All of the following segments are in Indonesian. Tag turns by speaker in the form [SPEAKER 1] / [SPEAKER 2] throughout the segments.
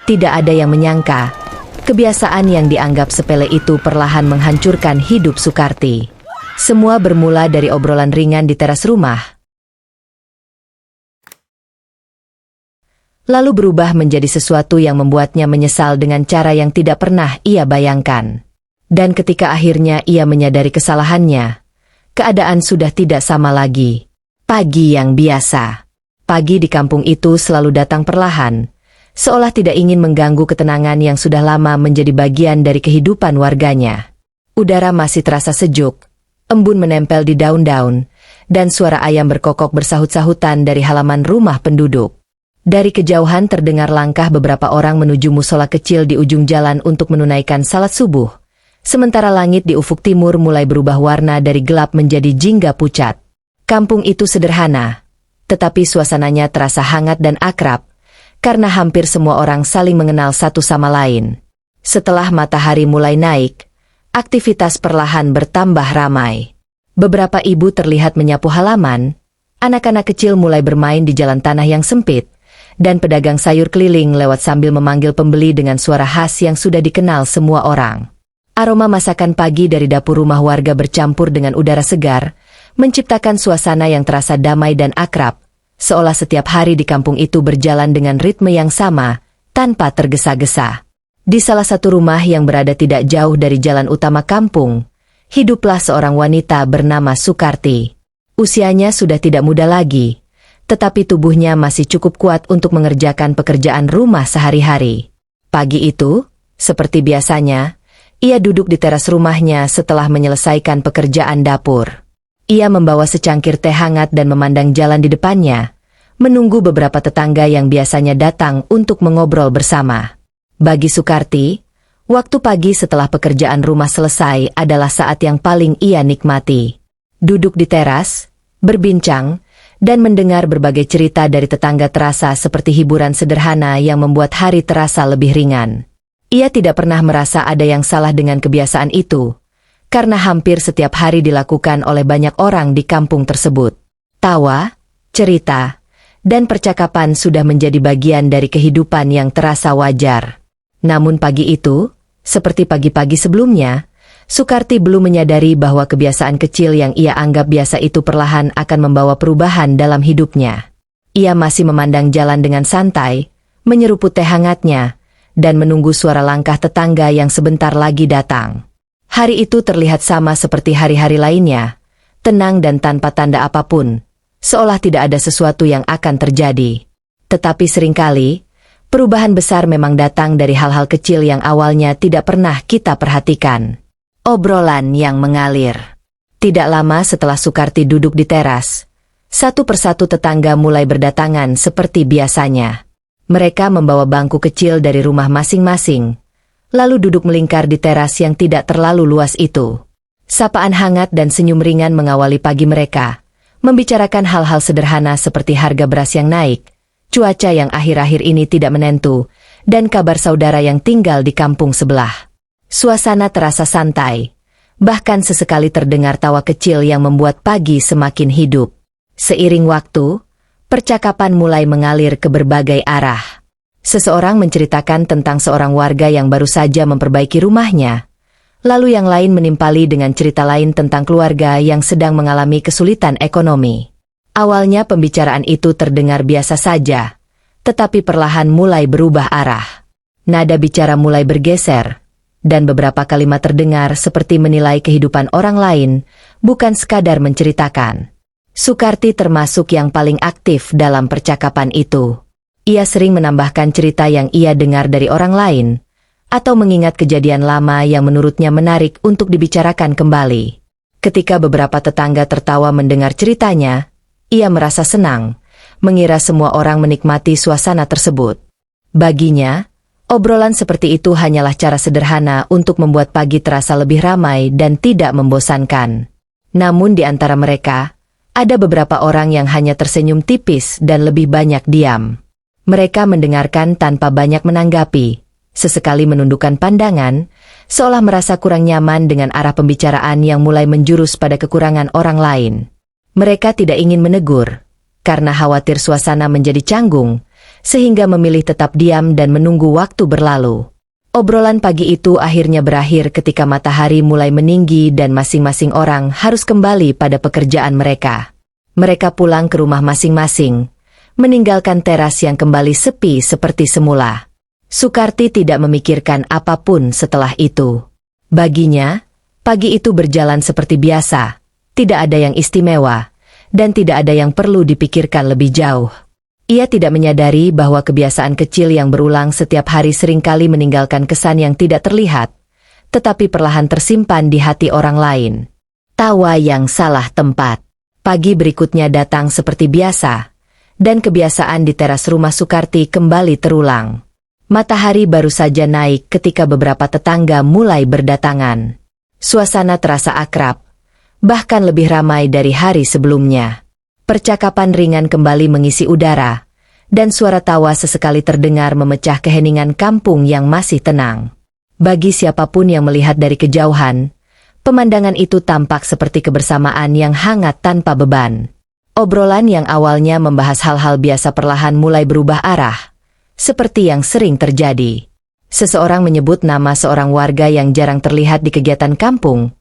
[SPEAKER 1] Tidak ada yang menyangka, kebiasaan yang dianggap sepele itu perlahan menghancurkan hidup Sukarti. Semua bermula dari obrolan ringan di teras rumah, lalu berubah menjadi sesuatu yang membuatnya menyesal dengan cara yang tidak pernah ia bayangkan. Dan ketika akhirnya ia menyadari kesalahannya, keadaan sudah tidak sama lagi. Pagi yang biasa. Pagi di kampung itu selalu datang perlahan, seolah tidak ingin mengganggu ketenangan yang sudah lama menjadi bagian dari kehidupan warganya. Udara masih terasa sejuk, embun menempel di daun-daun, dan suara ayam berkokok bersahut-sahutan dari halaman rumah penduduk. Dari kejauhan terdengar langkah beberapa orang menuju musola kecil di ujung jalan untuk menunaikan salat subuh. Sementara langit di ufuk timur mulai berubah warna dari gelap menjadi jingga pucat. Kampung itu sederhana, tetapi suasananya terasa hangat dan akrab, karena hampir semua orang saling mengenal satu sama lain. Setelah matahari mulai naik, aktivitas perlahan bertambah ramai. Beberapa ibu terlihat menyapu halaman, anak-anak kecil mulai bermain di jalan tanah yang sempit, dan pedagang sayur keliling lewat sambil memanggil pembeli dengan suara khas yang sudah dikenal semua orang. Aroma masakan pagi dari dapur rumah warga bercampur dengan udara segar, menciptakan suasana yang terasa damai dan akrab, seolah setiap hari di kampung itu berjalan dengan ritme yang sama, tanpa tergesa-gesa. Di salah satu rumah yang berada tidak jauh dari jalan utama kampung, hiduplah seorang wanita bernama Sukarti. Usianya sudah tidak muda lagi, tetapi tubuhnya masih cukup kuat untuk mengerjakan pekerjaan rumah sehari-hari. Pagi itu, seperti biasanya, ia duduk di teras rumahnya setelah menyelesaikan pekerjaan dapur. Ia membawa secangkir teh hangat dan memandang jalan di depannya, menunggu beberapa tetangga yang biasanya datang untuk mengobrol bersama. Bagi Sukarti, waktu pagi setelah pekerjaan rumah selesai adalah saat yang paling ia nikmati. Duduk di teras, berbincang, dan mendengar berbagai cerita dari tetangga terasa seperti hiburan sederhana yang membuat hari terasa lebih ringan. Ia tidak pernah merasa ada yang salah dengan kebiasaan itu, karena hampir setiap hari dilakukan oleh banyak orang di kampung tersebut. Tawa, cerita, dan percakapan sudah menjadi bagian dari kehidupan yang terasa wajar. Namun pagi itu, seperti pagi-pagi sebelumnya, Sukarti belum menyadari bahwa kebiasaan kecil yang ia anggap biasa itu perlahan akan membawa perubahan dalam hidupnya. Ia masih memandang jalan dengan santai, menyeruput teh hangatnya, dan menunggu suara langkah tetangga yang sebentar lagi datang. Hari itu terlihat sama seperti hari-hari lainnya, tenang dan tanpa tanda apapun, seolah tidak ada sesuatu yang akan terjadi. Tetapi seringkali, perubahan besar memang datang dari hal-hal kecil yang awalnya tidak pernah kita perhatikan. Obrolan yang mengalir. Tidak lama setelah Sukarti duduk di teras, satu persatu tetangga mulai berdatangan seperti biasanya. Mereka membawa bangku kecil dari rumah masing-masing, lalu duduk melingkar di teras yang tidak terlalu luas itu. Sapaan hangat dan senyum ringan mengawali pagi mereka, membicarakan hal-hal sederhana seperti harga beras yang naik, cuaca yang akhir-akhir ini tidak menentu, dan kabar saudara yang tinggal di kampung sebelah. Suasana terasa santai, bahkan sesekali terdengar tawa kecil yang membuat pagi semakin hidup. Seiring waktu, percakapan mulai mengalir ke berbagai arah. Seseorang menceritakan tentang seorang warga yang baru saja memperbaiki rumahnya, lalu yang lain menimpali dengan cerita lain tentang keluarga yang sedang mengalami kesulitan ekonomi. Awalnya pembicaraan itu terdengar biasa saja, tetapi perlahan mulai berubah arah. Nada bicara mulai bergeser, dan beberapa kalimat terdengar seperti menilai kehidupan orang lain, bukan sekadar menceritakan. Sukarti termasuk yang paling aktif dalam percakapan itu. Ia sering menambahkan cerita yang ia dengar dari orang lain, atau mengingat kejadian lama yang menurutnya menarik untuk dibicarakan kembali. Ketika beberapa tetangga tertawa mendengar ceritanya, ia merasa senang, mengira semua orang menikmati suasana tersebut. Baginya, obrolan seperti itu hanyalah cara sederhana untuk membuat pagi terasa lebih ramai dan tidak membosankan. Namun di antara mereka, ada beberapa orang yang hanya tersenyum tipis dan lebih banyak diam. Mereka mendengarkan tanpa banyak menanggapi, sesekali menundukkan pandangan, seolah merasa kurang nyaman dengan arah pembicaraan yang mulai menjurus pada kekurangan orang lain. Mereka tidak ingin menegur, karena khawatir suasana menjadi canggung, sehingga memilih tetap diam dan menunggu waktu berlalu. Obrolan pagi itu akhirnya berakhir ketika matahari mulai meninggi dan masing-masing orang harus kembali pada pekerjaan mereka. Mereka pulang ke rumah masing-masing, meninggalkan teras yang kembali sepi seperti semula. Sukarti tidak memikirkan apapun setelah itu. Baginya, pagi itu berjalan seperti biasa, tidak ada yang istimewa, dan tidak ada yang perlu dipikirkan lebih jauh. Ia tidak menyadari bahwa kebiasaan kecil yang berulang setiap hari seringkali meninggalkan kesan yang tidak terlihat, tetapi perlahan tersimpan di hati orang lain. Tawa yang salah tempat. Pagi berikutnya datang seperti biasa, dan kebiasaan di teras rumah Sukarti kembali terulang. Matahari baru saja naik ketika beberapa tetangga mulai berdatangan. Suasana terasa akrab, bahkan lebih ramai dari hari sebelumnya. Percakapan ringan kembali mengisi udara, dan suara tawa sesekali terdengar memecah keheningan kampung yang masih tenang. Bagi siapapun yang melihat dari kejauhan, pemandangan itu tampak seperti kebersamaan yang hangat tanpa beban. Obrolan yang awalnya membahas hal-hal biasa perlahan mulai berubah arah, seperti yang sering terjadi. Seseorang menyebut nama seorang warga yang jarang terlihat di kegiatan kampung,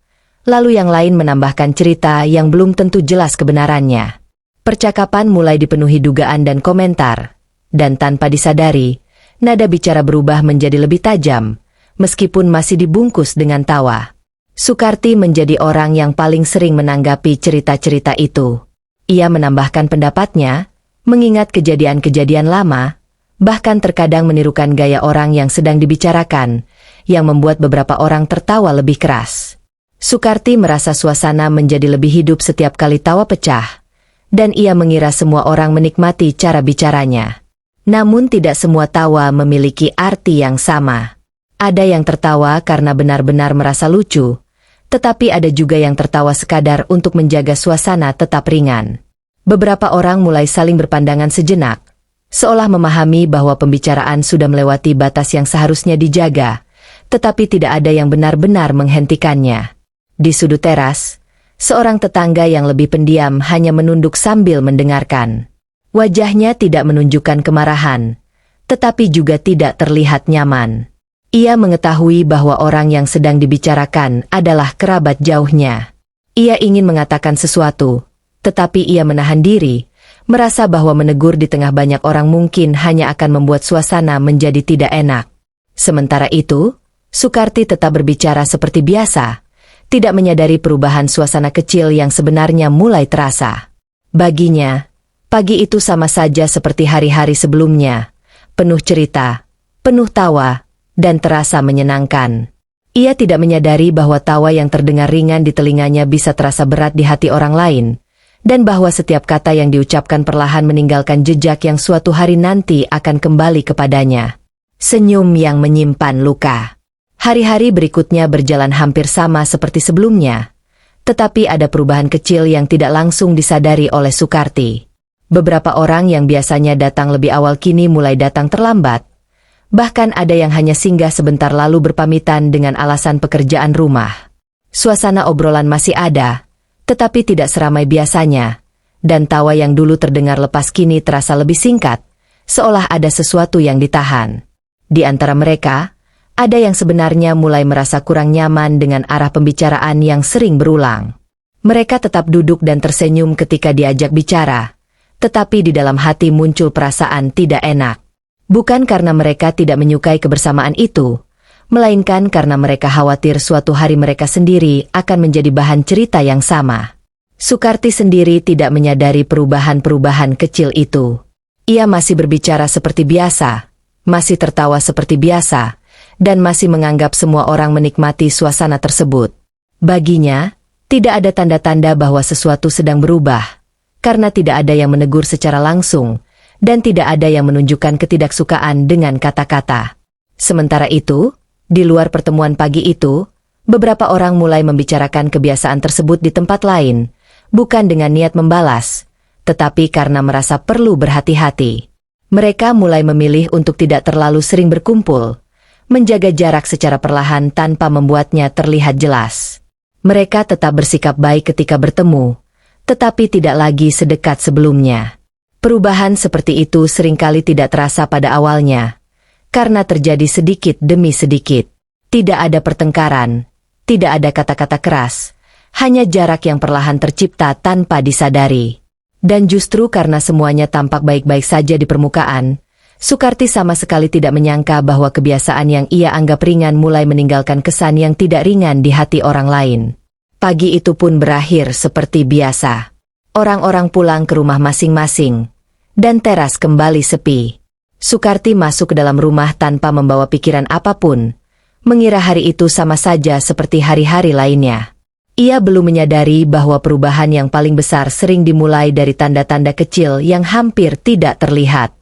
[SPEAKER 1] lalu yang lain menambahkan cerita yang belum tentu jelas kebenarannya. Percakapan mulai dipenuhi dugaan dan komentar, dan tanpa disadari, nada bicara berubah menjadi lebih tajam, meskipun masih dibungkus dengan tawa. Sukarti menjadi orang yang paling sering menanggapi cerita-cerita itu. Ia menambahkan pendapatnya, mengingat kejadian-kejadian lama, bahkan terkadang menirukan gaya orang yang sedang dibicarakan, yang membuat beberapa orang tertawa lebih keras. Sukarti merasa suasana menjadi lebih hidup setiap kali tawa pecah, dan ia mengira semua orang menikmati cara bicaranya. Namun tidak semua tawa memiliki arti yang sama. Ada yang tertawa karena benar-benar merasa lucu, tetapi ada juga yang tertawa sekadar untuk menjaga suasana tetap ringan. Beberapa orang mulai saling berpandangan sejenak, seolah memahami bahwa pembicaraan sudah melewati batas yang seharusnya dijaga, tetapi tidak ada yang benar-benar menghentikannya. Di sudut teras, seorang tetangga yang lebih pendiam hanya menunduk sambil mendengarkan. Wajahnya tidak menunjukkan kemarahan, tetapi juga tidak terlihat nyaman. Ia mengetahui bahwa orang yang sedang dibicarakan adalah kerabat jauhnya. Ia ingin mengatakan sesuatu, tetapi ia menahan diri, merasa bahwa menegur di tengah banyak orang mungkin hanya akan membuat suasana menjadi tidak enak. Sementara itu, Sukarti tetap berbicara seperti biasa, tidak menyadari perubahan suasana kecil yang sebenarnya mulai terasa. Baginya, pagi itu sama saja seperti hari-hari sebelumnya, penuh cerita, penuh tawa, dan terasa menyenangkan. Ia tidak menyadari bahwa tawa yang terdengar ringan di telinganya bisa terasa berat di hati orang lain, dan bahwa setiap kata yang diucapkan perlahan meninggalkan jejak yang suatu hari nanti akan kembali kepadanya. Senyum yang menyimpan luka. Hari-hari berikutnya berjalan hampir sama seperti sebelumnya, tetapi ada perubahan kecil yang tidak langsung disadari oleh Sukarti. Beberapa orang yang biasanya datang lebih awal kini mulai datang terlambat, bahkan ada yang hanya singgah sebentar lalu berpamitan dengan alasan pekerjaan rumah. Suasana obrolan masih ada, tetapi tidak seramai biasanya, dan tawa yang dulu terdengar lepas kini terasa lebih singkat, seolah ada sesuatu yang ditahan. Di antara mereka, ada yang sebenarnya mulai merasa kurang nyaman dengan arah pembicaraan yang sering berulang. Mereka tetap duduk dan tersenyum ketika diajak bicara, tetapi di dalam hati muncul perasaan tidak enak. Bukan karena mereka tidak menyukai kebersamaan itu, melainkan karena mereka khawatir suatu hari mereka sendiri akan menjadi bahan cerita yang sama. Sukarti sendiri tidak menyadari perubahan-perubahan kecil itu. Ia masih berbicara seperti biasa, masih tertawa seperti biasa, dan masih menganggap semua orang menikmati suasana tersebut. Baginya, tidak ada tanda-tanda bahwa sesuatu sedang berubah, karena tidak ada yang menegur secara langsung, dan tidak ada yang menunjukkan ketidaksukaan dengan kata-kata. Sementara itu, di luar pertemuan pagi itu, beberapa orang mulai membicarakan kebiasaan tersebut di tempat lain, bukan dengan niat membalas, tetapi karena merasa perlu berhati-hati. Mereka mulai memilih untuk tidak terlalu sering berkumpul, menjaga jarak secara perlahan tanpa membuatnya terlihat jelas. Mereka tetap bersikap baik ketika bertemu, tetapi tidak lagi sedekat sebelumnya. Perubahan seperti itu seringkali tidak terasa pada awalnya, karena terjadi sedikit demi sedikit. Tidak ada pertengkaran, tidak ada kata-kata keras, hanya jarak yang perlahan tercipta tanpa disadari. Dan justru karena semuanya tampak baik-baik saja di permukaan, Sukarti sama sekali tidak menyangka bahwa kebiasaan yang ia anggap ringan mulai meninggalkan kesan yang tidak ringan di hati orang lain. Pagi itu pun berakhir seperti biasa. Orang-orang pulang ke rumah masing-masing, dan teras kembali sepi. Sukarti masuk ke dalam rumah tanpa membawa pikiran apapun, mengira hari itu sama saja seperti hari-hari lainnya. Ia belum menyadari bahwa perubahan yang paling besar sering dimulai dari tanda-tanda kecil yang hampir tidak terlihat.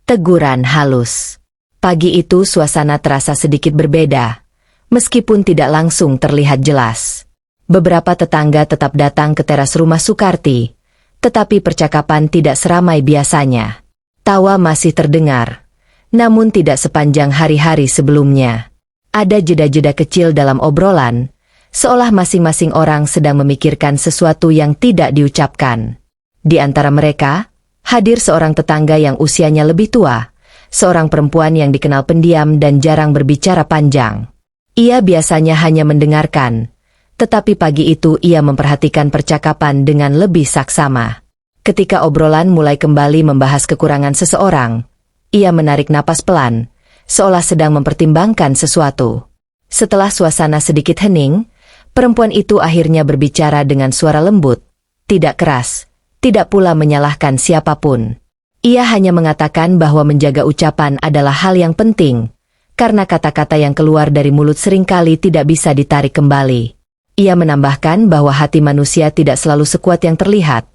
[SPEAKER 1] Teguran halus. Pagi itu suasana terasa sedikit berbeda, meskipun tidak langsung terlihat jelas. Beberapa tetangga tetap datang ke teras rumah Sukarti, tetapi percakapan tidak seramai biasanya. Tawa masih terdengar, namun tidak sepanjang hari-hari sebelumnya. Ada jeda-jeda kecil dalam obrolan, seolah masing-masing orang sedang memikirkan sesuatu yang tidak diucapkan. Di antara mereka, hadir seorang tetangga yang usianya lebih tua, seorang perempuan yang dikenal pendiam dan jarang berbicara panjang. Ia biasanya hanya mendengarkan, tetapi pagi itu ia memperhatikan percakapan dengan lebih saksama. Ketika obrolan mulai kembali membahas kekurangan seseorang, ia menarik napas pelan, seolah sedang mempertimbangkan sesuatu. Setelah suasana sedikit hening, perempuan itu akhirnya berbicara dengan suara lembut, tidak keras, tidak pula menyalahkan siapapun. Ia hanya mengatakan bahwa menjaga ucapan adalah hal yang penting, karena kata-kata yang keluar dari mulut seringkali tidak bisa ditarik kembali. Ia menambahkan bahwa hati manusia tidak selalu sekuat yang terlihat,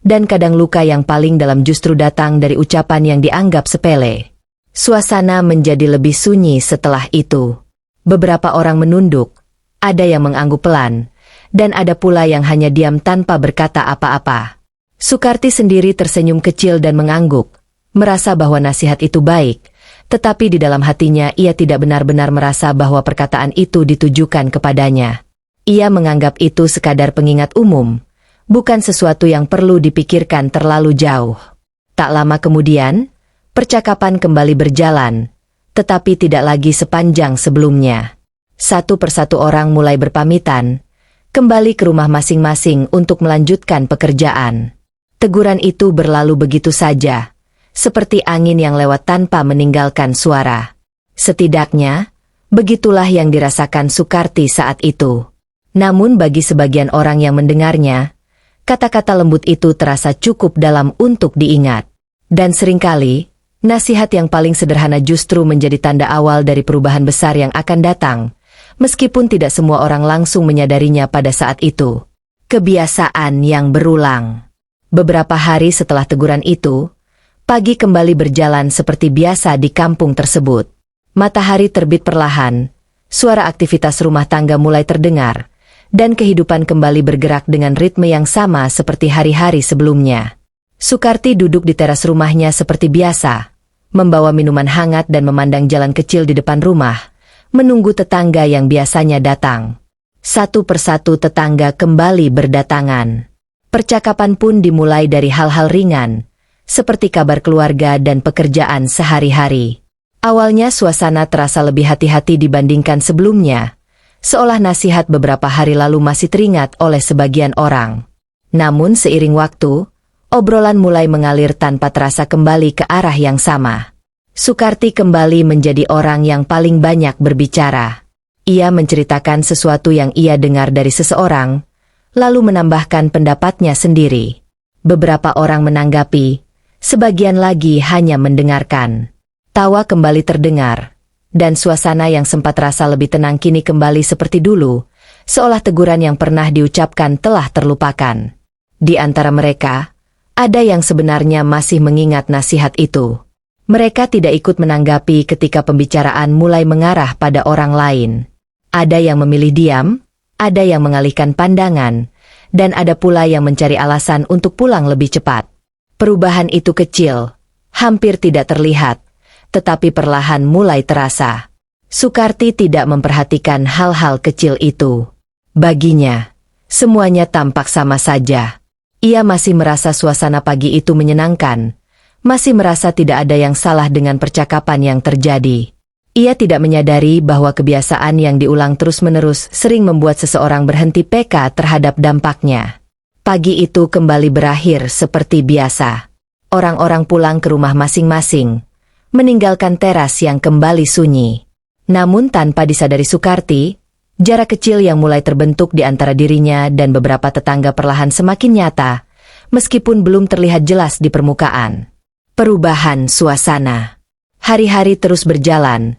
[SPEAKER 1] dan kadang luka yang paling dalam justru datang dari ucapan yang dianggap sepele. Suasana menjadi lebih sunyi setelah itu. Beberapa orang menunduk, ada yang mengangguk pelan, dan ada pula yang hanya diam tanpa berkata apa-apa. Sukarti sendiri tersenyum kecil dan mengangguk, merasa bahwa nasihat itu baik, tetapi di dalam hatinya ia tidak benar-benar merasa bahwa perkataan itu ditujukan kepadanya. Ia menganggap itu sekadar pengingat umum, bukan sesuatu yang perlu dipikirkan terlalu jauh. Tak lama kemudian, percakapan kembali berjalan, tetapi tidak lagi sepanjang sebelumnya. Satu persatu orang mulai berpamitan, kembali ke rumah masing-masing untuk melanjutkan pekerjaan. Teguran itu berlalu begitu saja, seperti angin yang lewat tanpa meninggalkan suara. Setidaknya, begitulah yang dirasakan Sukarti saat itu. Namun bagi sebagian orang yang mendengarnya, kata-kata lembut itu terasa cukup dalam untuk diingat. Dan seringkali, nasihat yang paling sederhana justru menjadi tanda awal dari perubahan besar yang akan datang, meskipun tidak semua orang langsung menyadarinya pada saat itu. Kebiasaan yang berulang. Beberapa hari setelah teguran itu, pagi kembali berjalan seperti biasa di kampung tersebut. Matahari terbit perlahan, suara aktivitas rumah tangga mulai terdengar, dan kehidupan kembali bergerak dengan ritme yang sama seperti hari-hari sebelumnya. Sukarti duduk di teras rumahnya seperti biasa, membawa minuman hangat dan memandang jalan kecil di depan rumah, menunggu tetangga yang biasanya datang. Satu persatu tetangga kembali berdatangan. Percakapan pun dimulai dari hal-hal ringan, seperti kabar keluarga dan pekerjaan sehari-hari. Awalnya suasana terasa lebih hati-hati dibandingkan sebelumnya, seolah nasihat beberapa hari lalu masih teringat oleh sebagian orang. Namun seiring waktu, obrolan mulai mengalir tanpa terasa kembali ke arah yang sama. Sukarti kembali menjadi orang yang paling banyak berbicara. Ia menceritakan sesuatu yang ia dengar dari seseorang, lalu menambahkan pendapatnya sendiri. Beberapa orang menanggapi, sebagian lagi hanya mendengarkan. Tawa kembali terdengar, dan suasana yang sempat terasa lebih tenang kini kembali seperti dulu, seolah teguran yang pernah diucapkan telah terlupakan. Di antara mereka, ada yang sebenarnya masih mengingat nasihat itu. Mereka tidak ikut menanggapi ketika pembicaraan mulai mengarah pada orang lain. Ada yang memilih diam, ada yang mengalihkan pandangan, dan ada pula yang mencari alasan untuk pulang lebih cepat. Perubahan itu kecil, hampir tidak terlihat, tetapi perlahan mulai terasa. Sukarti tidak memperhatikan hal-hal kecil itu. Baginya, semuanya tampak sama saja. Ia masih merasa suasana pagi itu menyenangkan, masih merasa tidak ada yang salah dengan percakapan yang terjadi. Ia tidak menyadari bahwa kebiasaan yang diulang terus-menerus sering membuat seseorang berhenti peka terhadap dampaknya. Pagi itu kembali berakhir seperti biasa. Orang-orang pulang ke rumah masing-masing, meninggalkan teras yang kembali sunyi. Namun tanpa disadari Sukarti, jarak kecil yang mulai terbentuk di antara dirinya dan beberapa tetangga perlahan semakin nyata, meskipun belum terlihat jelas di permukaan. Perubahan suasana. Hari-hari terus berjalan,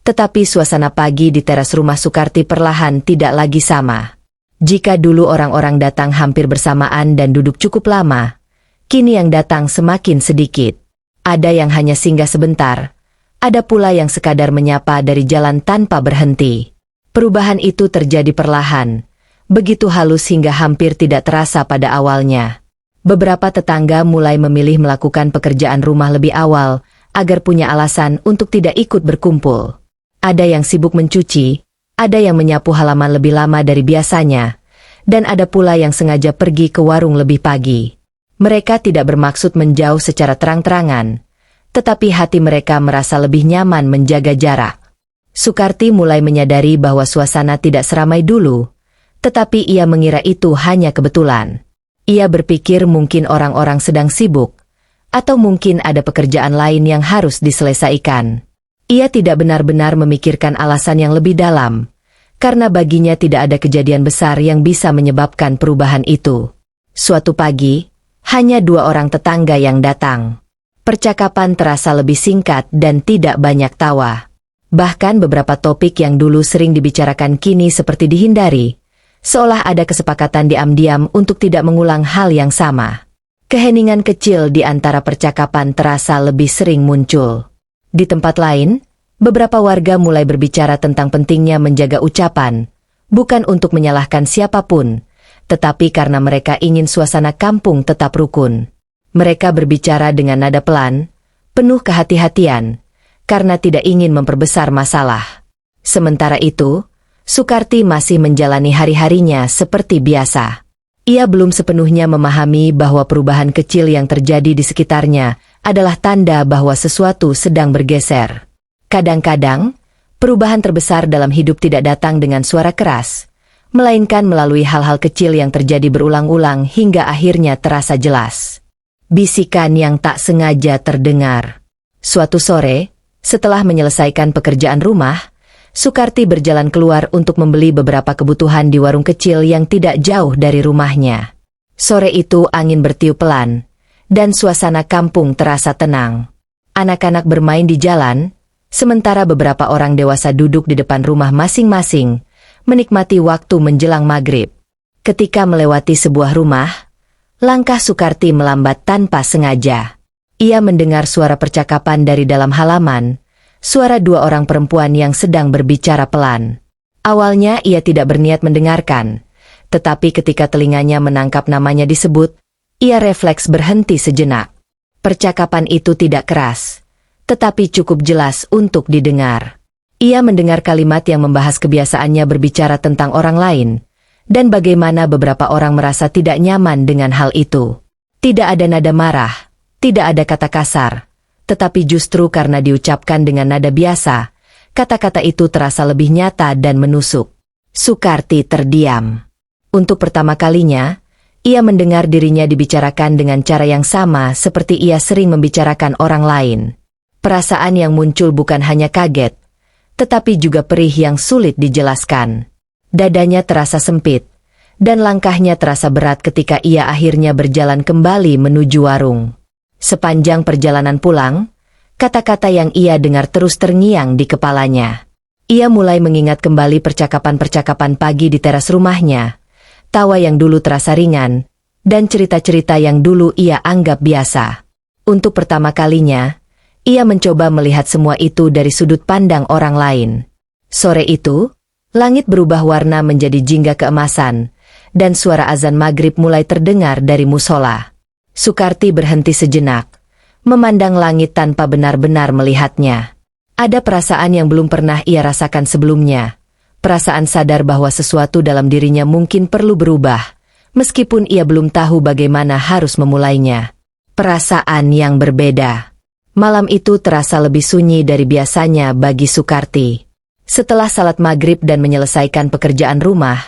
[SPEAKER 1] tetapi suasana pagi di teras rumah Sukarti perlahan tidak lagi sama. Jika dulu orang-orang datang hampir bersamaan dan duduk cukup lama, kini yang datang semakin sedikit. Ada yang hanya singgah sebentar, ada pula yang sekadar menyapa dari jalan tanpa berhenti. Perubahan itu terjadi perlahan, begitu halus hingga hampir tidak terasa pada awalnya. Beberapa tetangga mulai memilih melakukan pekerjaan rumah lebih awal, agar punya alasan untuk tidak ikut berkumpul. Ada yang sibuk mencuci, ada yang menyapu halaman lebih lama dari biasanya, dan ada pula yang sengaja pergi ke warung lebih pagi. Mereka tidak bermaksud menjauh secara terang-terangan, tetapi hati mereka merasa lebih nyaman menjaga jarak. Sukarti mulai menyadari bahwa suasana tidak seramai dulu, tetapi ia mengira itu hanya kebetulan. Ia berpikir mungkin orang-orang sedang sibuk, atau mungkin ada pekerjaan lain yang harus diselesaikan. Ia tidak benar-benar memikirkan alasan yang lebih dalam, karena baginya tidak ada kejadian besar yang bisa menyebabkan perubahan itu. Suatu pagi, hanya 2 orang tetangga yang datang. Percakapan terasa lebih singkat dan tidak banyak tawa. Bahkan beberapa topik yang dulu sering dibicarakan kini seperti dihindari, seolah ada kesepakatan diam-diam untuk tidak mengulang hal yang sama. Keheningan kecil di antara percakapan terasa lebih sering muncul. Di tempat lain, beberapa warga mulai berbicara tentang pentingnya menjaga ucapan, bukan untuk menyalahkan siapapun, tetapi karena mereka ingin suasana kampung tetap rukun. Mereka berbicara dengan nada pelan, penuh kehati-hatian, karena tidak ingin memperbesar masalah. Sementara itu, Sukarti masih menjalani hari-harinya seperti biasa. Ia belum sepenuhnya memahami bahwa perubahan kecil yang terjadi di sekitarnya adalah tanda bahwa sesuatu sedang bergeser. Kadang-kadang, perubahan terbesar dalam hidup tidak datang dengan suara keras, melainkan melalui hal-hal kecil yang terjadi berulang-ulang hingga akhirnya terasa jelas. Bisikan yang tak sengaja terdengar. Suatu sore, setelah menyelesaikan pekerjaan rumah, Sukarti berjalan keluar untuk membeli beberapa kebutuhan di warung kecil yang tidak jauh dari rumahnya. Sore itu angin bertiup pelan, dan suasana kampung terasa tenang. Anak-anak bermain di jalan, sementara beberapa orang dewasa duduk di depan rumah masing-masing, menikmati waktu menjelang maghrib. Ketika melewati sebuah rumah, langkah Sukarti melambat tanpa sengaja. Ia mendengar suara percakapan dari dalam halaman, suara 2 orang perempuan yang sedang berbicara pelan. Awalnya ia tidak berniat mendengarkan, tetapi ketika telinganya menangkap namanya disebut, ia refleks berhenti sejenak. Percakapan itu tidak keras, tetapi cukup jelas untuk didengar. Ia mendengar kalimat yang membahas kebiasaannya berbicara tentang orang lain, dan bagaimana beberapa orang merasa tidak nyaman dengan hal itu. Tidak ada nada marah, tidak ada kata kasar, tetapi justru karena diucapkan dengan nada biasa, kata-kata itu terasa lebih nyata dan menusuk. Sukarti terdiam. Untuk pertama kalinya, ia mendengar dirinya dibicarakan dengan cara yang sama seperti ia sering membicarakan orang lain. Perasaan yang muncul bukan hanya kaget, tetapi juga perih yang sulit dijelaskan. Dadanya terasa sempit, dan langkahnya terasa berat ketika ia akhirnya berjalan kembali menuju warung. Sepanjang perjalanan pulang, kata-kata yang ia dengar terus terngiang di kepalanya. Ia mulai mengingat kembali percakapan-percakapan pagi di teras rumahnya, tawa yang dulu terasa ringan, dan cerita-cerita yang dulu ia anggap biasa. Untuk pertama kalinya, ia mencoba melihat semua itu dari sudut pandang orang lain. Sore itu, langit berubah warna menjadi jingga keemasan, dan suara azan maghrib mulai terdengar dari musola. Sukarti berhenti sejenak, memandang langit tanpa benar-benar melihatnya. Ada perasaan yang belum pernah ia rasakan sebelumnya, perasaan sadar bahwa sesuatu dalam dirinya mungkin perlu berubah, meskipun ia belum tahu bagaimana harus memulainya. Perasaan yang berbeda. Malam itu terasa lebih sunyi dari biasanya bagi Sukarti. Setelah salat maghrib dan menyelesaikan pekerjaan rumah,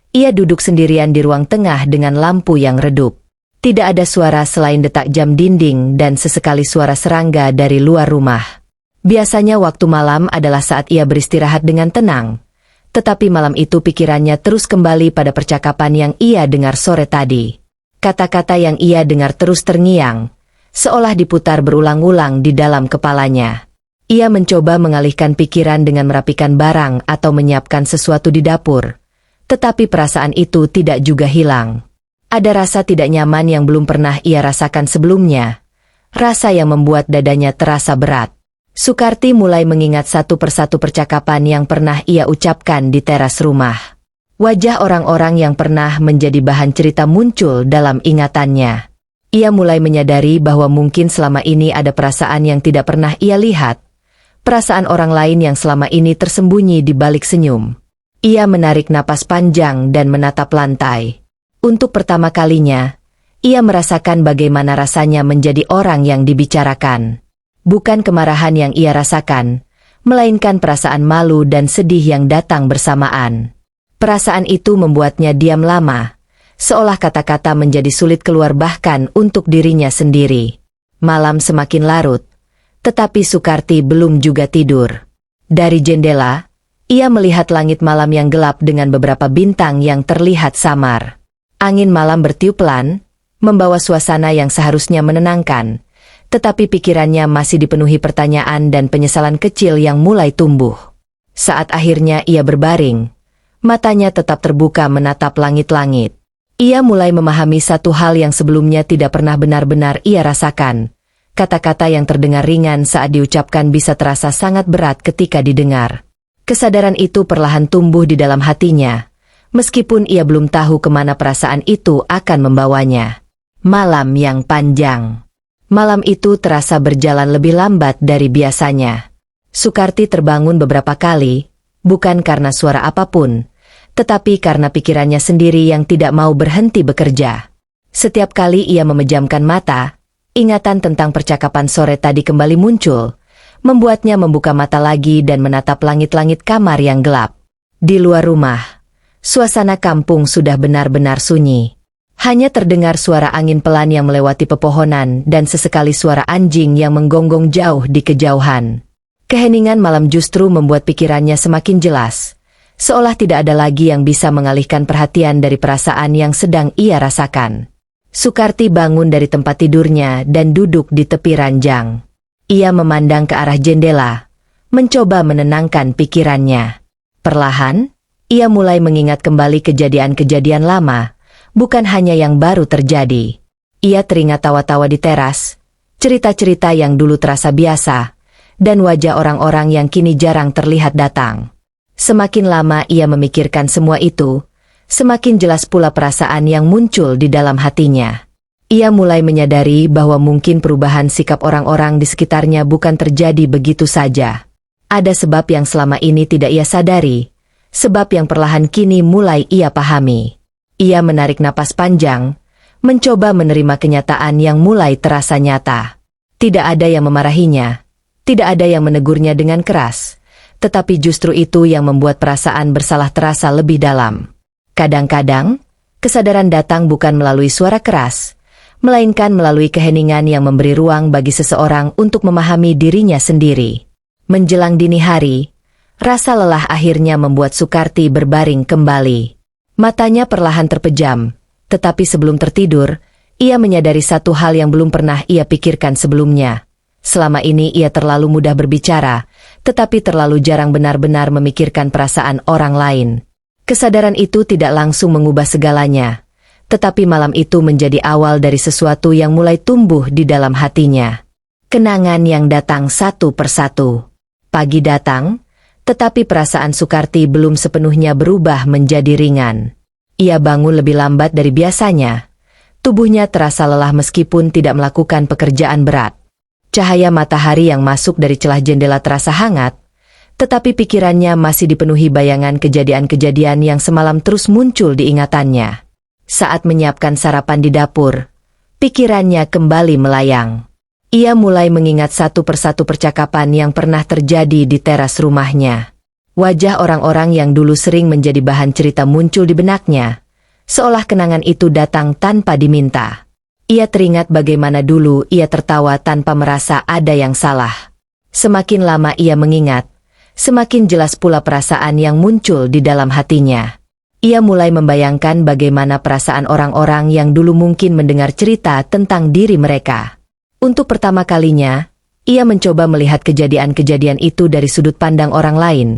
[SPEAKER 1] ia duduk sendirian di ruang tengah dengan lampu yang redup. Tidak ada suara selain detak jam dinding dan sesekali suara serangga dari luar rumah. Biasanya waktu malam adalah saat ia beristirahat dengan tenang. Tetapi malam itu pikirannya terus kembali pada percakapan yang ia dengar sore tadi. Kata-kata yang ia dengar terus terngiang, seolah diputar berulang-ulang di dalam kepalanya. Ia mencoba mengalihkan pikiran dengan merapikan barang atau menyiapkan sesuatu di dapur. Tetapi perasaan itu tidak juga hilang. Ada rasa tidak nyaman yang belum pernah ia rasakan sebelumnya. Rasa yang membuat dadanya terasa berat. Sukarti mulai mengingat satu persatu percakapan yang pernah ia ucapkan di teras rumah. Wajah orang-orang yang pernah menjadi bahan cerita muncul dalam ingatannya. Ia mulai menyadari bahwa mungkin selama ini ada perasaan yang tidak pernah ia lihat. Perasaan orang lain yang selama ini tersembunyi di balik senyum. Ia menarik napas panjang dan menatap lantai. Untuk pertama kalinya, ia merasakan bagaimana rasanya menjadi orang yang dibicarakan. Bukan kemarahan yang ia rasakan, melainkan perasaan malu dan sedih yang datang bersamaan. Perasaan itu membuatnya diam lama, seolah kata-kata menjadi sulit keluar bahkan untuk dirinya sendiri. Malam semakin larut, tetapi Sukarti belum juga tidur. Dari jendela, ia melihat langit malam yang gelap dengan beberapa bintang yang terlihat samar. Angin malam bertiup pelan, membawa suasana yang seharusnya menenangkan, tetapi pikirannya masih dipenuhi pertanyaan dan penyesalan kecil yang mulai tumbuh. Saat akhirnya ia berbaring, matanya tetap terbuka menatap langit-langit. Ia mulai memahami satu hal yang sebelumnya tidak pernah benar-benar ia rasakan. Kata-kata yang terdengar ringan saat diucapkan bisa terasa sangat berat ketika didengar. Kesadaran itu perlahan tumbuh di dalam hatinya, meskipun ia belum tahu kemana perasaan itu akan membawanya. Malam yang panjang. Malam itu terasa berjalan lebih lambat dari biasanya. Sukarti terbangun beberapa kali, bukan karena suara apapun, tetapi karena pikirannya sendiri yang tidak mau berhenti bekerja. Setiap kali ia memejamkan mata, ingatan tentang percakapan sore tadi kembali muncul, membuatnya membuka mata lagi dan menatap langit-langit kamar yang gelap. Di luar rumah, suasana kampung sudah benar-benar sunyi. Hanya terdengar suara angin pelan yang melewati pepohonan dan sesekali suara anjing yang menggonggong jauh di kejauhan. Keheningan malam justru membuat pikirannya semakin jelas, seolah tidak ada lagi yang bisa mengalihkan perhatian dari perasaan yang sedang ia rasakan. Sukarti bangun dari tempat tidurnya dan duduk di tepi ranjang. Ia memandang ke arah jendela, mencoba menenangkan pikirannya. Perlahan, ia mulai mengingat kembali kejadian-kejadian lama, bukan hanya yang baru terjadi. Ia teringat tawa-tawa di teras, cerita-cerita yang dulu terasa biasa, dan wajah orang-orang yang kini jarang terlihat datang. Semakin lama ia memikirkan semua itu, semakin jelas pula perasaan yang muncul di dalam hatinya. Ia mulai menyadari bahwa mungkin perubahan sikap orang-orang di sekitarnya bukan terjadi begitu saja. Ada sebab yang selama ini tidak ia sadari, sebab yang perlahan kini mulai ia pahami. Ia menarik napas panjang, mencoba menerima kenyataan yang mulai terasa nyata. Tidak ada yang memarahinya, tidak ada yang menegurnya dengan keras, tetapi justru itu yang membuat perasaan bersalah terasa lebih dalam. Kadang-kadang, kesadaran datang bukan melalui suara keras, melainkan melalui keheningan yang memberi ruang bagi seseorang untuk memahami dirinya sendiri. Menjelang dini hari, rasa lelah akhirnya membuat Sukarti berbaring kembali. Matanya perlahan terpejam, tetapi sebelum tertidur, ia menyadari satu hal yang belum pernah ia pikirkan sebelumnya. Selama ini ia terlalu mudah berbicara, tetapi terlalu jarang benar-benar memikirkan perasaan orang lain. Kesadaran itu tidak langsung mengubah segalanya, tetapi malam itu menjadi awal dari sesuatu yang mulai tumbuh di dalam hatinya. Kenangan yang datang satu persatu. Pagi datang, tetapi perasaan Sukarti belum sepenuhnya berubah menjadi ringan. Ia bangun lebih lambat dari biasanya. Tubuhnya terasa lelah meskipun tidak melakukan pekerjaan berat. Cahaya matahari yang masuk dari celah jendela terasa hangat, tetapi pikirannya masih dipenuhi bayangan kejadian-kejadian yang semalam terus muncul di ingatannya. Saat menyiapkan sarapan di dapur, Pikirannya kembali melayang. Ia mulai mengingat satu persatu percakapan yang pernah terjadi di teras rumahnya. Wajah orang-orang yang dulu sering menjadi bahan cerita muncul di benaknya, seolah kenangan itu datang tanpa diminta. Ia teringat bagaimana dulu ia tertawa tanpa merasa ada yang salah. Semakin lama ia mengingat, semakin jelas pula perasaan yang muncul di dalam hatinya. Ia mulai membayangkan bagaimana perasaan orang-orang yang dulu mungkin mendengar cerita tentang diri mereka. Untuk pertama kalinya, ia mencoba melihat kejadian-kejadian itu dari sudut pandang orang lain,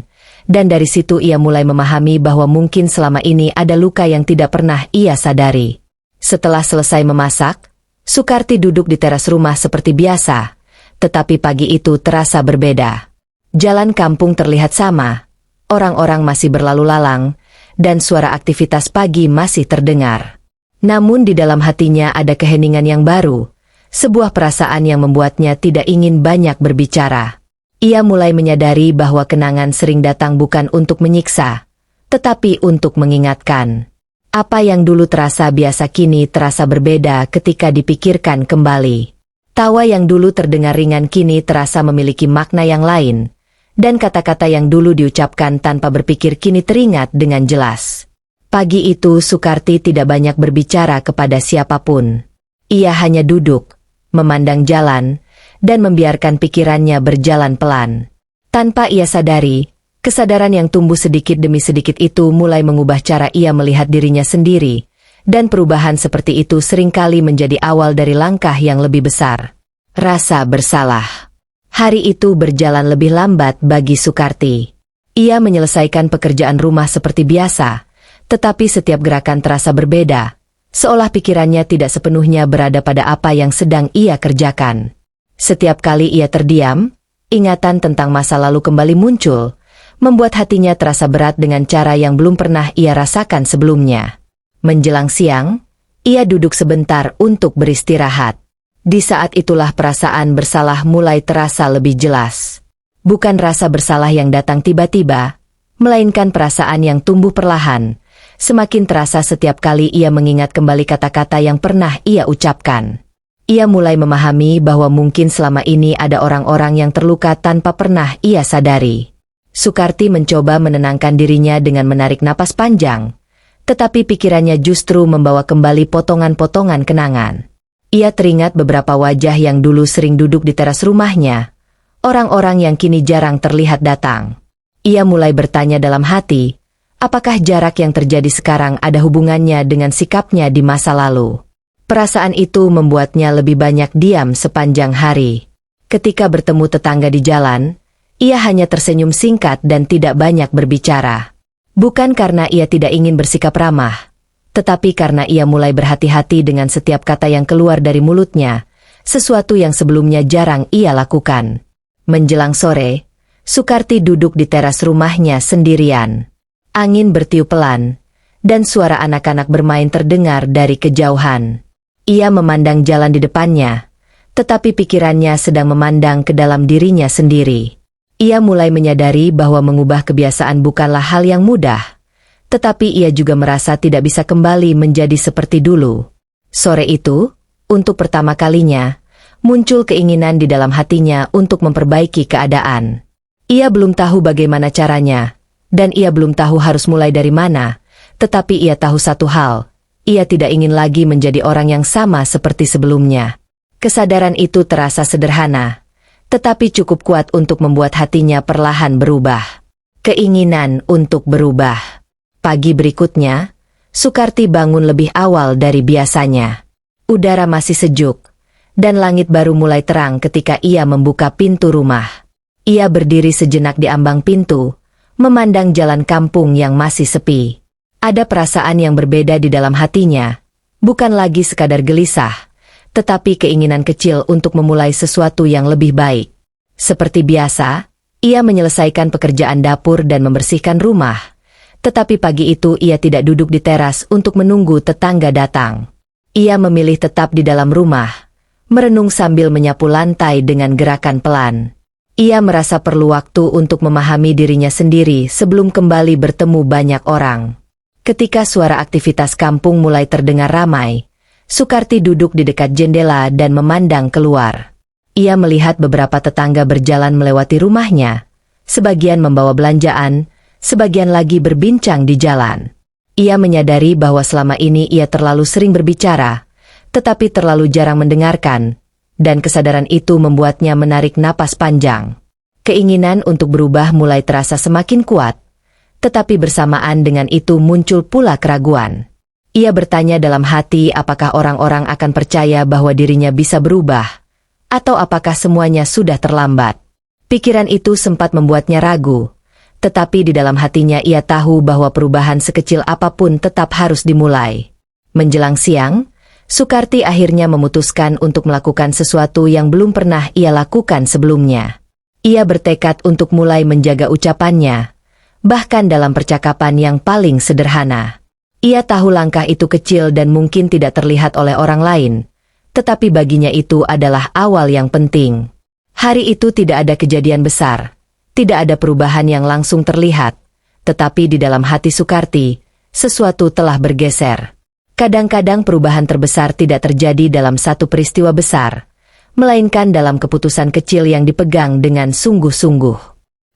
[SPEAKER 1] dan dari situ ia mulai memahami bahwa mungkin selama ini ada luka yang tidak pernah ia sadari. Setelah selesai memasak, Sukarti duduk di teras rumah seperti biasa, tetapi pagi itu terasa berbeda. Jalan kampung terlihat sama, orang-orang masih berlalu lalang, dan suara aktivitas pagi masih terdengar. Namun di dalam hatinya ada keheningan yang baru, sebuah perasaan yang membuatnya tidak ingin banyak berbicara. Ia mulai menyadari bahwa kenangan sering datang bukan untuk menyiksa, tetapi untuk mengingatkan. Apa yang dulu terasa biasa kini terasa berbeda ketika dipikirkan kembali. Tawa yang dulu terdengar ringan kini terasa memiliki makna yang lain. Dan kata-kata yang dulu diucapkan tanpa berpikir kini teringat dengan jelas. Pagi itu Sukarti tidak banyak berbicara kepada siapapun. Ia hanya duduk, memandang jalan, dan membiarkan pikirannya berjalan pelan. Tanpa ia sadari, kesadaran yang tumbuh sedikit demi sedikit itu mulai mengubah cara ia melihat dirinya sendiri, dan perubahan seperti itu seringkali menjadi awal dari langkah yang lebih besar. Rasa bersalah. Hari itu berjalan lebih lambat bagi Sukarti. Ia menyelesaikan pekerjaan rumah seperti biasa, tetapi setiap gerakan terasa berbeda, seolah pikirannya tidak sepenuhnya berada pada apa yang sedang ia kerjakan. Setiap kali ia terdiam, ingatan tentang masa lalu kembali muncul, membuat hatinya terasa berat dengan cara yang belum pernah ia rasakan sebelumnya. Menjelang siang, ia duduk sebentar untuk beristirahat. Di saat itulah perasaan bersalah mulai terasa lebih jelas. Bukan rasa bersalah yang datang tiba-tiba, melainkan perasaan yang tumbuh perlahan, semakin terasa setiap kali ia mengingat kembali kata-kata yang pernah ia ucapkan. Ia mulai memahami bahwa mungkin selama ini ada orang-orang yang terluka tanpa pernah ia sadari. Sukarti mencoba menenangkan dirinya dengan menarik napas panjang, tetapi pikirannya justru membawa kembali potongan-potongan kenangan. Ia teringat beberapa wajah yang dulu sering duduk di teras rumahnya, orang-orang yang kini jarang terlihat datang. Ia mulai bertanya dalam hati, apakah jarak yang terjadi sekarang ada hubungannya dengan sikapnya di masa lalu? Perasaan itu membuatnya lebih banyak diam sepanjang hari. Ketika bertemu tetangga di jalan, ia hanya tersenyum singkat dan tidak banyak berbicara. Bukan karena ia tidak ingin bersikap ramah, tetapi karena ia mulai berhati-hati dengan setiap kata yang keluar dari mulutnya, sesuatu yang sebelumnya jarang ia lakukan. Menjelang sore, Sukarti duduk di teras rumahnya sendirian. Angin bertiup pelan, dan suara anak-anak bermain terdengar dari kejauhan. Ia memandang jalan di depannya, tetapi pikirannya sedang memandang ke dalam dirinya sendiri. Ia mulai menyadari bahwa mengubah kebiasaan bukanlah hal yang mudah, tetapi ia juga merasa tidak bisa kembali menjadi seperti dulu. Sore itu, untuk pertama kalinya, muncul keinginan di dalam hatinya untuk memperbaiki keadaan. Ia belum tahu bagaimana caranya, dan ia belum tahu harus mulai dari mana, tetapi ia tahu satu hal, ia tidak ingin lagi menjadi orang yang sama seperti sebelumnya. Kesadaran itu terasa sederhana, tetapi cukup kuat untuk membuat hatinya perlahan berubah. Keinginan untuk berubah. Pagi berikutnya, Sukarti bangun lebih awal dari biasanya. Udara masih sejuk, dan langit baru mulai terang ketika ia membuka pintu rumah. Ia berdiri sejenak di ambang pintu, memandang jalan kampung yang masih sepi. Ada perasaan yang berbeda di dalam hatinya, bukan lagi sekadar gelisah, tetapi keinginan kecil untuk memulai sesuatu yang lebih baik. Seperti biasa, ia menyelesaikan pekerjaan dapur dan membersihkan rumah. Tetapi pagi itu ia tidak duduk di teras untuk menunggu tetangga datang. Ia memilih tetap di dalam rumah, merenung sambil menyapu lantai dengan gerakan pelan. Ia merasa perlu waktu untuk memahami dirinya sendiri sebelum kembali bertemu banyak orang. Ketika suara aktivitas kampung mulai terdengar ramai, Sukarti duduk di dekat jendela dan memandang keluar. Ia melihat beberapa tetangga berjalan melewati rumahnya, sebagian membawa belanjaan, sebagian lagi berbincang di jalan. Ia menyadari bahwa selama ini ia terlalu sering berbicara, tetapi terlalu jarang mendengarkan, dan kesadaran itu membuatnya menarik napas panjang. Keinginan untuk berubah mulai terasa semakin kuat, tetapi bersamaan dengan itu muncul pula keraguan. Ia bertanya dalam hati apakah orang-orang akan percaya bahwa dirinya bisa berubah, atau apakah semuanya sudah terlambat. Pikiran itu sempat membuatnya ragu, tetapi di dalam hatinya ia tahu bahwa perubahan sekecil apapun tetap harus dimulai. Menjelang siang, Sukarti akhirnya memutuskan untuk melakukan sesuatu yang belum pernah ia lakukan sebelumnya. Ia bertekad untuk mulai menjaga ucapannya, bahkan dalam percakapan yang paling sederhana. Ia tahu langkah itu kecil dan mungkin tidak terlihat oleh orang lain, tetapi baginya itu adalah awal yang penting. Hari itu tidak ada kejadian besar, tidak ada perubahan yang langsung terlihat, tetapi di dalam hati Sukarti, sesuatu telah bergeser. Kadang-kadang perubahan terbesar tidak terjadi dalam satu peristiwa besar, melainkan dalam keputusan kecil yang dipegang dengan sungguh-sungguh.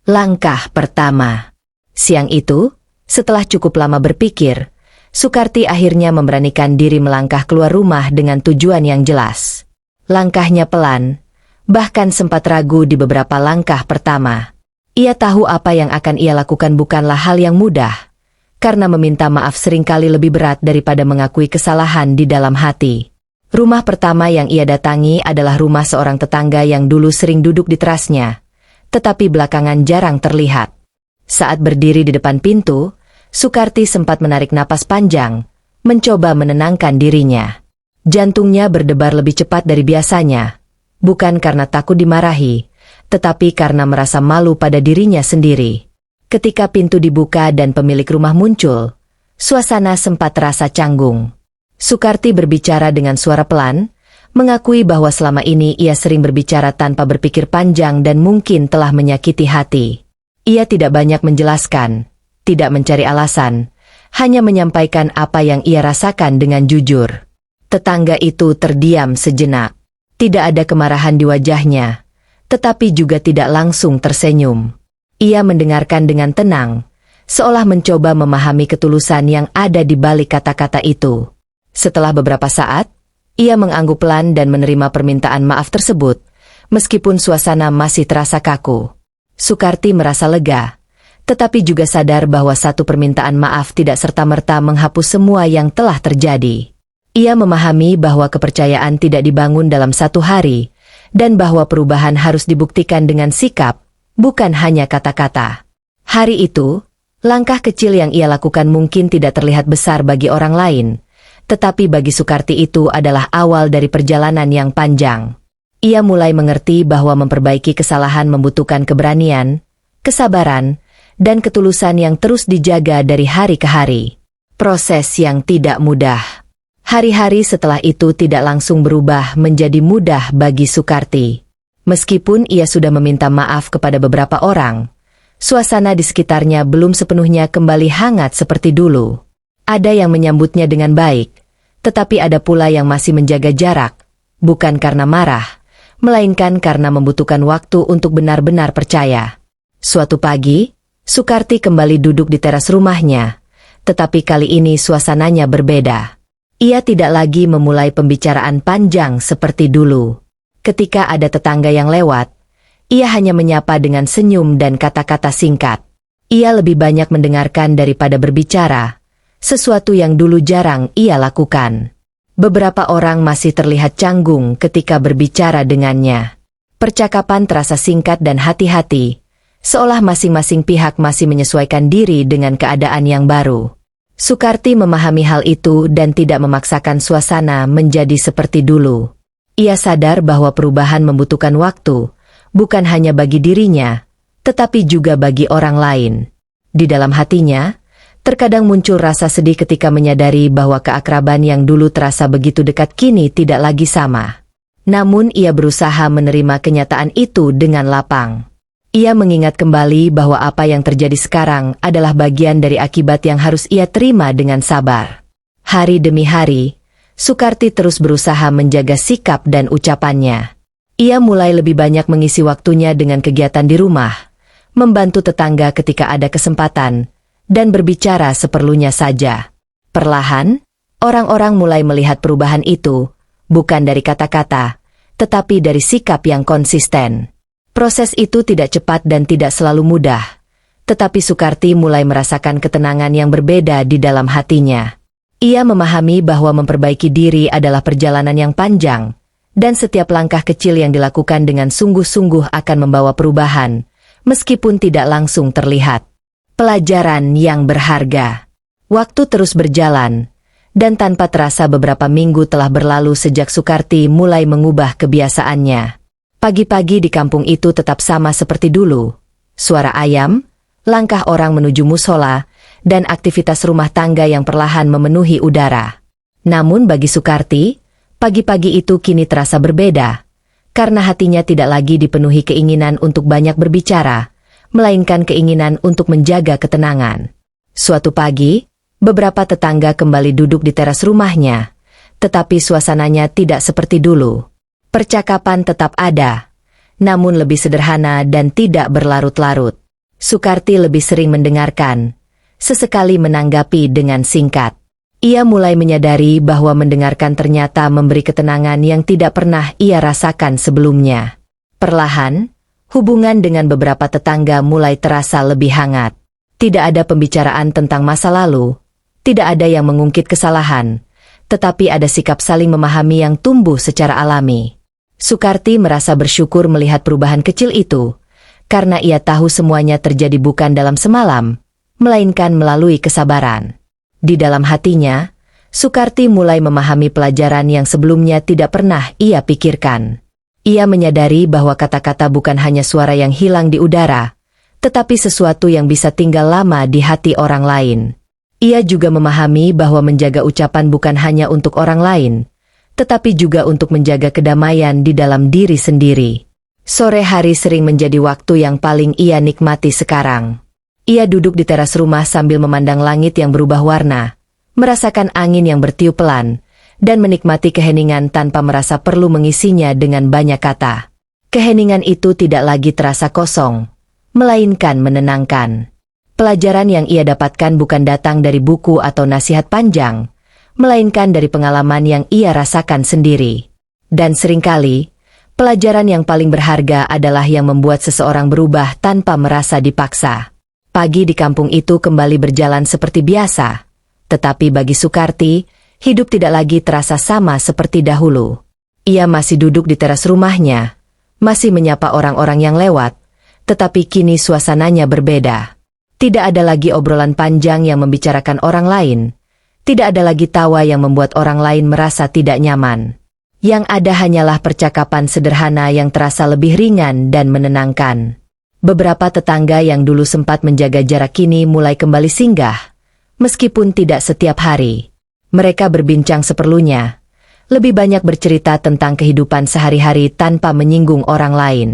[SPEAKER 1] Langkah pertama. Siang itu, setelah cukup lama berpikir, Sukarti akhirnya memberanikan diri melangkah keluar rumah dengan tujuan yang jelas. Langkahnya pelan, bahkan sempat ragu di beberapa langkah pertama. Ia tahu apa yang akan ia lakukan bukanlah hal yang mudah, karena meminta maaf seringkali lebih berat daripada mengakui kesalahan di dalam hati. Rumah pertama yang ia datangi adalah rumah seorang tetangga yang dulu sering duduk di terasnya, tetapi belakangan jarang terlihat. Saat berdiri di depan pintu, Sukarti sempat menarik napas panjang, mencoba menenangkan dirinya. Jantungnya berdebar lebih cepat dari biasanya, bukan karena takut dimarahi, tetapi karena merasa malu pada dirinya sendiri. Ketika pintu dibuka dan pemilik rumah muncul, suasana sempat terasa canggung. Sukarti berbicara dengan suara pelan, mengakui bahwa selama ini ia sering berbicara tanpa berpikir panjang dan mungkin telah menyakiti hati. Ia tidak banyak menjelaskan, tidak mencari alasan, hanya menyampaikan apa yang ia rasakan dengan jujur. Tetangga itu terdiam sejenak. Tidak ada kemarahan di wajahnya, tetapi juga tidak langsung tersenyum. Ia mendengarkan dengan tenang, seolah mencoba memahami ketulusan yang ada di balik kata-kata itu. Setelah beberapa saat, ia mengangguk pelan dan menerima permintaan maaf tersebut, meskipun suasana masih terasa kaku. Sukarti merasa lega, tetapi juga sadar bahwa satu permintaan maaf tidak serta-merta menghapus semua yang telah terjadi. Ia memahami bahwa kepercayaan tidak dibangun dalam satu hari, dan bahwa perubahan harus dibuktikan dengan sikap, bukan hanya kata-kata. Hari itu, langkah kecil yang ia lakukan mungkin tidak terlihat besar bagi orang lain, tetapi bagi Sukarti itu adalah awal dari perjalanan yang panjang. Ia mulai mengerti bahwa memperbaiki kesalahan membutuhkan keberanian, kesabaran, dan ketulusan yang terus dijaga dari hari ke hari. Proses yang tidak mudah. Hari-hari setelah itu tidak langsung berubah menjadi mudah bagi Sukarti. Meskipun ia sudah meminta maaf kepada beberapa orang, suasana di sekitarnya belum sepenuhnya kembali hangat seperti dulu. Ada yang menyambutnya dengan baik, tetapi ada pula yang masih menjaga jarak, bukan karena marah, melainkan karena membutuhkan waktu untuk benar-benar percaya. Suatu pagi, Sukarti kembali duduk di teras rumahnya, tetapi kali ini suasananya berbeda. Ia tidak lagi memulai pembicaraan panjang seperti dulu. Ketika ada tetangga yang lewat, ia hanya menyapa dengan senyum dan kata-kata singkat. Ia lebih banyak mendengarkan daripada berbicara, sesuatu yang dulu jarang ia lakukan. Beberapa orang masih terlihat canggung ketika berbicara dengannya. Percakapan terasa singkat dan hati-hati, seolah masing-masing pihak masih menyesuaikan diri dengan keadaan yang baru. Sukarti memahami hal itu dan tidak memaksakan suasana menjadi seperti dulu. Ia sadar bahwa perubahan membutuhkan waktu, bukan hanya bagi dirinya, tetapi juga bagi orang lain. Di dalam hatinya, terkadang muncul rasa sedih ketika menyadari bahwa keakraban yang dulu terasa begitu dekat kini tidak lagi sama. Namun ia berusaha menerima kenyataan itu dengan lapang. Ia mengingat kembali bahwa apa yang terjadi sekarang adalah bagian dari akibat yang harus ia terima dengan sabar. Hari demi hari, Sukarti terus berusaha menjaga sikap dan ucapannya. Ia mulai lebih banyak mengisi waktunya dengan kegiatan di rumah, membantu tetangga ketika ada kesempatan, dan berbicara seperlunya saja. Perlahan, orang-orang mulai melihat perubahan itu, bukan dari kata-kata, tetapi dari sikap yang konsisten. Proses itu tidak cepat dan tidak selalu mudah, tetapi Sukarti mulai merasakan ketenangan yang berbeda di dalam hatinya. Ia memahami bahwa memperbaiki diri adalah perjalanan yang panjang, dan setiap langkah kecil yang dilakukan dengan sungguh-sungguh akan membawa perubahan, meskipun tidak langsung terlihat. Pelajaran yang berharga. Waktu terus berjalan, dan tanpa terasa beberapa minggu telah berlalu sejak Sukarti mulai mengubah kebiasaannya. Pagi-pagi di kampung itu tetap sama seperti dulu. Suara ayam, langkah orang menuju musola, dan aktivitas rumah tangga yang perlahan memenuhi udara. Namun bagi Sukarti, pagi-pagi itu kini terasa berbeda, karena hatinya tidak lagi dipenuhi keinginan untuk banyak berbicara, melainkan keinginan untuk menjaga ketenangan. Suatu pagi, beberapa tetangga kembali duduk di teras rumahnya, tetapi suasananya tidak seperti dulu. Percakapan tetap ada, namun lebih sederhana dan tidak berlarut-larut. Sukarti lebih sering mendengarkan, sesekali menanggapi dengan singkat. Ia mulai menyadari bahwa mendengarkan ternyata memberi ketenangan yang tidak pernah ia rasakan sebelumnya. Perlahan, hubungan dengan beberapa tetangga mulai terasa lebih hangat. Tidak ada pembicaraan tentang masa lalu, tidak ada yang mengungkit kesalahan, tetapi ada sikap saling memahami yang tumbuh secara alami. Sukarti merasa bersyukur melihat perubahan kecil itu, karena ia tahu semuanya terjadi bukan dalam semalam, melainkan melalui kesabaran. Di dalam hatinya, Sukarti mulai memahami pelajaran yang sebelumnya tidak pernah ia pikirkan. Ia menyadari bahwa kata-kata bukan hanya suara yang hilang di udara, tetapi sesuatu yang bisa tinggal lama di hati orang lain. Ia juga memahami bahwa menjaga ucapan bukan hanya untuk orang lain, tetapi juga untuk menjaga kedamaian di dalam diri sendiri. Sore hari sering menjadi waktu yang paling ia nikmati sekarang. Ia duduk di teras rumah sambil memandang langit yang berubah warna, merasakan angin yang bertiup pelan, dan menikmati keheningan tanpa merasa perlu mengisinya dengan banyak kata. Keheningan itu tidak lagi terasa kosong, melainkan menenangkan. Pelajaran yang ia dapatkan bukan datang dari buku atau nasihat panjang, melainkan dari pengalaman yang ia rasakan sendiri. Dan seringkali, pelajaran yang paling berharga adalah yang membuat seseorang berubah tanpa merasa dipaksa. Pagi di kampung itu kembali berjalan seperti biasa, tetapi bagi Sukarti, hidup tidak lagi terasa sama seperti dahulu. Ia masih duduk di teras rumahnya, masih menyapa orang-orang yang lewat, tetapi kini suasananya berbeda. Tidak ada lagi obrolan panjang yang membicarakan orang lain, tidak ada lagi tawa yang membuat orang lain merasa tidak nyaman. Yang ada hanyalah percakapan sederhana yang terasa lebih ringan dan menenangkan. Beberapa tetangga yang dulu sempat menjaga jarak kini mulai kembali singgah, meskipun tidak setiap hari. Mereka berbincang seperlunya, lebih banyak bercerita tentang kehidupan sehari-hari tanpa menyinggung orang lain.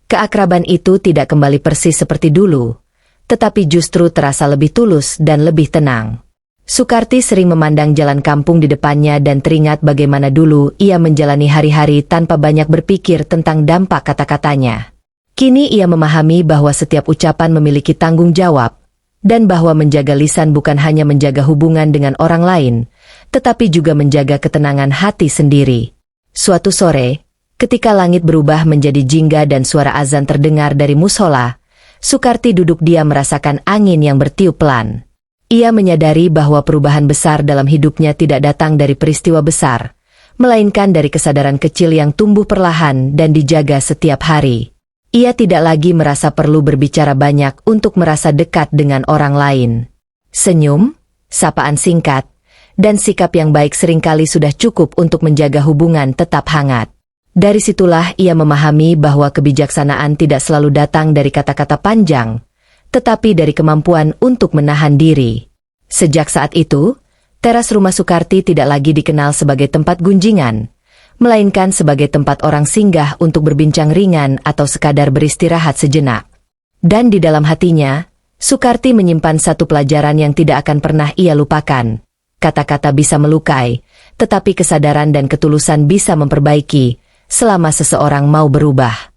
[SPEAKER 1] Keakraban itu tidak kembali persis seperti dulu, tetapi justru terasa lebih tulus dan lebih tenang. Sukarti sering memandang jalan kampung di depannya dan teringat bagaimana dulu ia menjalani hari-hari tanpa banyak berpikir tentang dampak kata-katanya. Kini ia memahami bahwa setiap ucapan memiliki tanggung jawab, dan bahwa menjaga lisan bukan hanya menjaga hubungan dengan orang lain, tetapi juga menjaga ketenangan hati sendiri. Suatu sore, ketika langit berubah menjadi jingga dan suara azan terdengar dari musola, Sukarti duduk diam merasakan angin yang bertiup pelan. Ia menyadari bahwa perubahan besar dalam hidupnya tidak datang dari peristiwa besar, melainkan dari kesadaran kecil yang tumbuh perlahan dan dijaga setiap hari. Ia tidak lagi merasa perlu berbicara banyak untuk merasa dekat dengan orang lain. Senyum, sapaan singkat, dan sikap yang baik seringkali sudah cukup untuk menjaga hubungan tetap hangat. Dari situlah ia memahami bahwa kebijaksanaan tidak selalu datang dari kata-kata panjang, tetapi dari kemampuan untuk menahan diri. Sejak saat itu, teras rumah Sukarti tidak lagi dikenal sebagai tempat gunjingan, melainkan sebagai tempat orang singgah untuk berbincang ringan atau sekadar beristirahat sejenak. Dan di dalam hatinya, Sukarti menyimpan satu pelajaran yang tidak akan pernah ia lupakan. Kata-kata bisa melukai, tetapi kesadaran dan ketulusan bisa memperbaiki, selama seseorang mau berubah.